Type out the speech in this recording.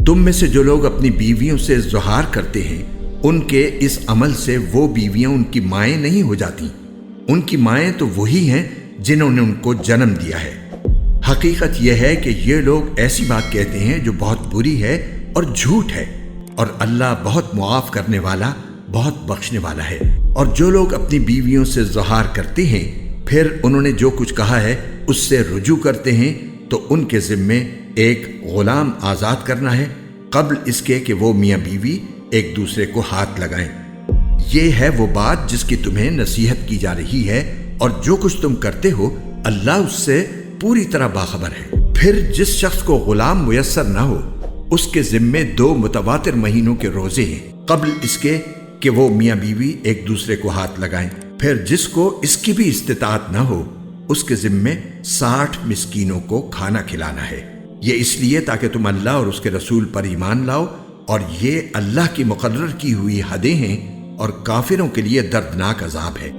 تم میں سے جو لوگ اپنی بیویوں سے زہار کرتے ہیں ان کے اس عمل سے وہ بیویاں ان کی مائیں نہیں ہو جاتی، ان کی مائیں تو وہی ہیں جنہوں نے ان کو جنم دیا ہے۔ حقیقت یہ ہے کہ یہ لوگ ایسی بات کہتے ہیں جو بہت بری ہے اور جھوٹ ہے، اور اللہ بہت معاف کرنے والا، بہت بخشنے والا ہے۔ اور جو لوگ اپنی بیویوں سے زہار کرتے ہیں پھر انہوں نے جو کچھ کہا ہے اس سے رجوع کرتے ہیں تو ان کے ذمے ایک غلام آزاد کرنا ہے قبل اس کے کہ وہ میاں بیوی ایک دوسرے کو ہاتھ لگائیں۔ یہ ہے وہ بات جس کی تمہیں نصیحت کی جا رہی ہے، اور جو کچھ تم کرتے ہو اللہ اس سے پوری طرح باخبر ہے۔ پھر جس شخص کو غلام میسر نہ ہو اس کے ذمے 2 متواتر مہینوں کے روزے ہیں قبل اس کے کہ وہ میاں بیوی ایک دوسرے کو ہاتھ لگائیں۔ پھر جس کو اس کی بھی استطاعت نہ ہو اس کے ذمے 60 مسکینوں کو کھانا کھلانا ہے۔ یہ اس لیے تاکہ تم اللہ اور اس کے رسول پر ایمان لاؤ، اور یہ اللہ کی مقرر کی ہوئی حدیں ہیں اور کافروں کے لیے دردناک عذاب ہے۔